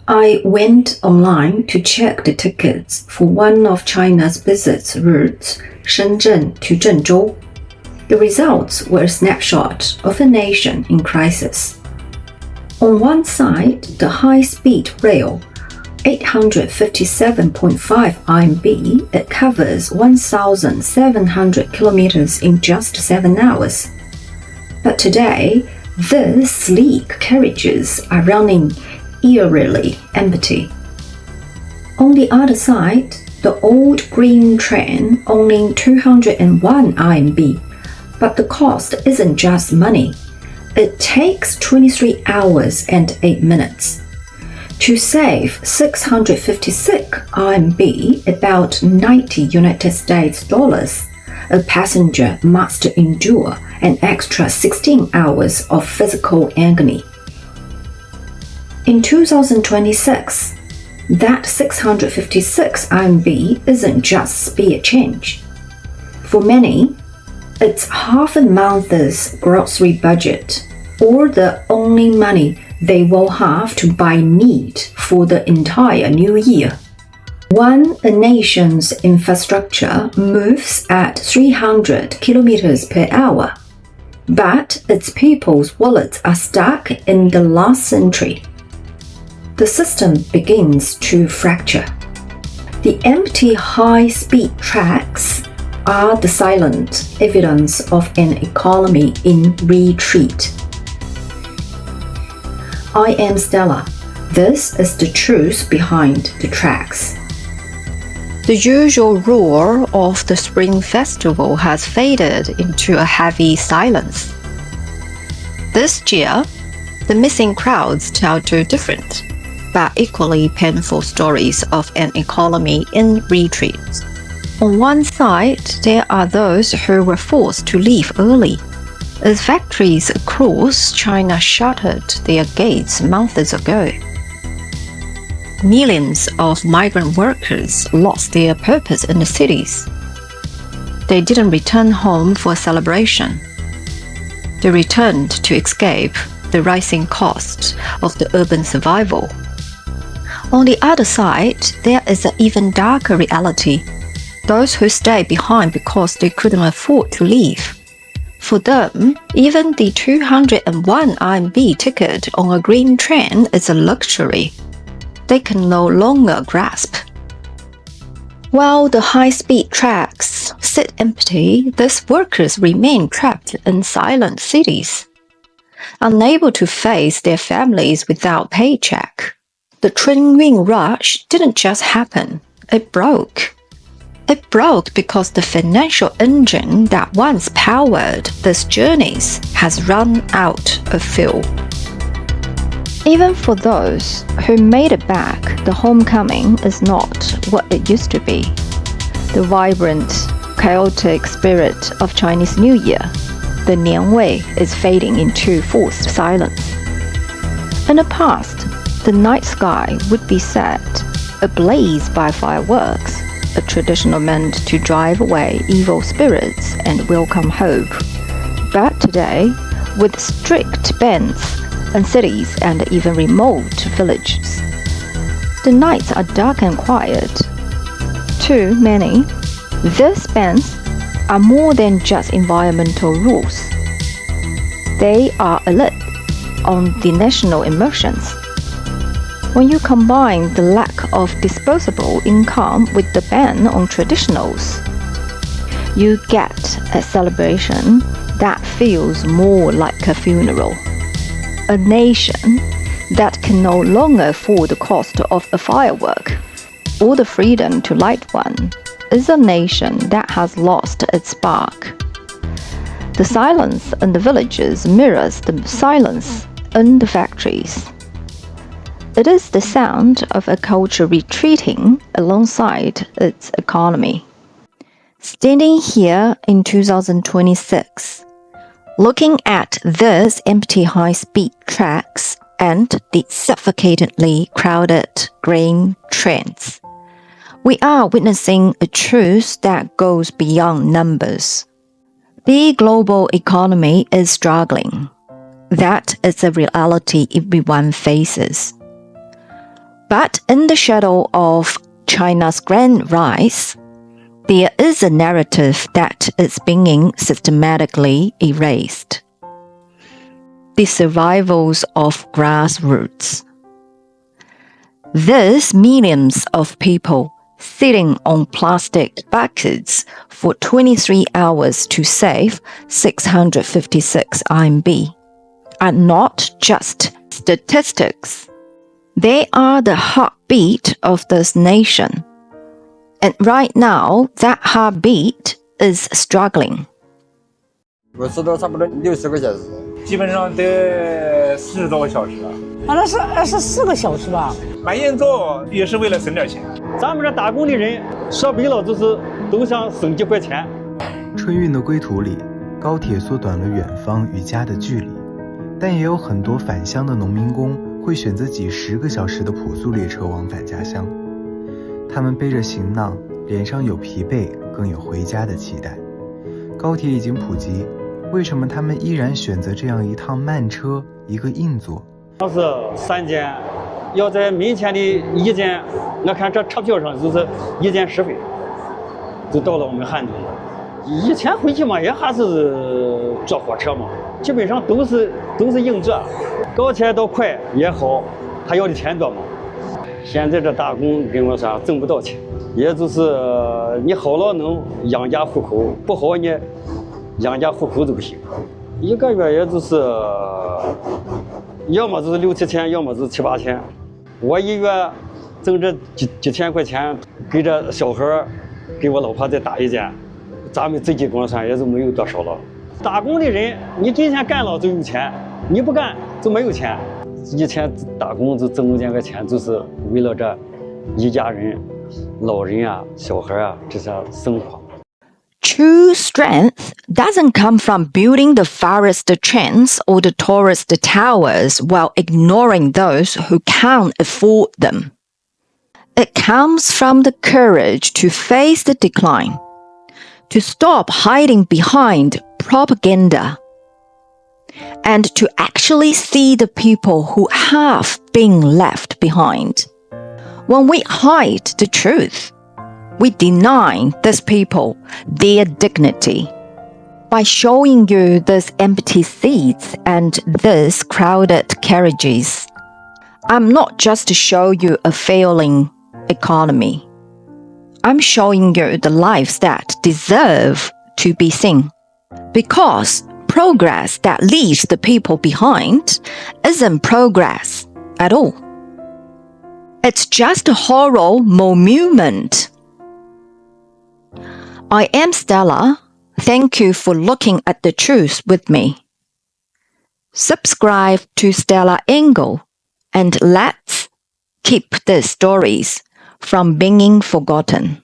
I went online to check the tickets for one of China's business routes, Shenzhen to Zhengzhou. The results were a snapshot of a nation in crisis. On one side, the high-speed rail, 857.5 RMB, it covers 1,700 kilometers in just 7 hours. But today, these sleek carriages are running eerily empty. On the other side, the old green train owning 201 RMB, but the cost isn't just money. It takes 23 hours and 8 minutes. To save 656 RMB, about 90 United States dollars, a passenger must endure an extra 16 hours of physical agony. In 2026, that 656 RMB isn't just spare change. For many, it's half a month's grocery budget, or the only money they will have to buy meat for the entire new year. A nation's infrastructure moves at 300 kilometers per hour, but its people's wallets are stuck in the last century. The system begins to fracture. The empty high-speed tracks are the silent evidence of an economy in retreat. I am Stella. This is the truth behind the tracks. The usual roar of the Spring Festival has faded into a heavy silence. This year, the missing crowds tell two different, but equally painful stories of an economy in retreat. On one side, there are those who were forced to leave early, as factories across China shuttered their gates months ago. Millions of migrant workers lost their purpose in the cities. They didn't return home for a celebration. They returned to escape the rising cost of the urban survival. On the other side, there is an even darker reality. Those who stay behind because they couldn't afford to leave. For them, even the 201 RMB ticket on a green train is a luxury they can no longer grasp. While the high-speed tracks sit empty, these workers remain trapped in silent cities, unable to face their families without paycheck. The train wing rush didn't just happen, it broke. It broke because the financial engine that once powered these journeys has run out of fuel. Even for those who made it back, the homecoming is not what it used to be. The vibrant, chaotic spirit of Chinese New Year, the Nianwei, is fading into forced silence. In the past, the night sky would be set ablaze by fireworks, a traditional meant to drive away evil spirits and welcome hope. But today, with strict bans in cities and even remote villages, the nights are dark and quiet. To many, these bans are more than just environmental rules. They are a lid on the national emotions. When you combine the lack of disposable income with the ban on traditionals, you get a celebration that feels more like a funeral. A nation that can no longer afford the cost of a firework or the freedom to light one is a nation that has lost its spark. The silence in the villages mirrors the silence in the factories. It is the sound of a culture retreating alongside its economy. Standing here in 2026, looking at these empty high-speed tracks and the suffocatingly crowded grain trains, we are witnessing a truth that goes beyond numbers. The global economy is struggling. That is a reality everyone faces. But in the shadow of China's grand rise, there is a narrative that is being systematically erased. The survivals of grassroots. These millions of people sitting on plastic buckets for 23 hours to save 656 RMB are not just statistics. They are the heartbeat of this nation. And right now, that heartbeat is struggling. 我吃到差不多60个小时，基本上得40多个小时了。那是24个小时吧？蛮严重，也是为了省点钱。咱们这打工的人说白了就是都想省几块钱。春运的归途里，高铁缩短了远方与家的距离，但也有很多返乡的农民工会选择几10个小时的朴素列车往返家乡。他们背着行囊，脸上有疲惫，更有回家的期待。高铁已经普及，为什么他们依然选择这样一趟慢车，一个硬座？要是3件，要在门前的1件，我看这车票上就是1件10分，就到了我们汉中。以前回去嘛，也还是坐火车嘛，基本上都是硬座，高铁倒快也好，他要的钱多嘛。现在这打工跟我说挣不到钱，也就是你好了能养家糊口，不好你养家糊口都不行。一个月也就是要么就是6、7千，要么就是7、8千。我1月挣这几千块钱，给这小孩给我老婆再打1件，咱们自己光算也就没有多少了。打工的人，你今天干了就有钱，你不干就没有钱。以前打工就挣这个钱，就是为了这一家人、老人啊、小孩啊这些生活。True strength doesn't come from building the forest trends or the tallest towers while ignoring those who can't afford them. It comes from the courage to face the decline, to stop hiding behind propaganda, and to actually see the people who have been left behind. When we hide the truth, we deny these people their dignity. By showing you these empty seats and these crowded carriages, I'm not just to show you a failing economy. I'm showing you the lives that deserve to be seen. Because progress that leaves the people behind isn't progress at all. It's just a hollow moment. I am Stella. Thank you for looking at the truth with me. Subscribe to Stella Angle and let's keep these stories from being forgotten.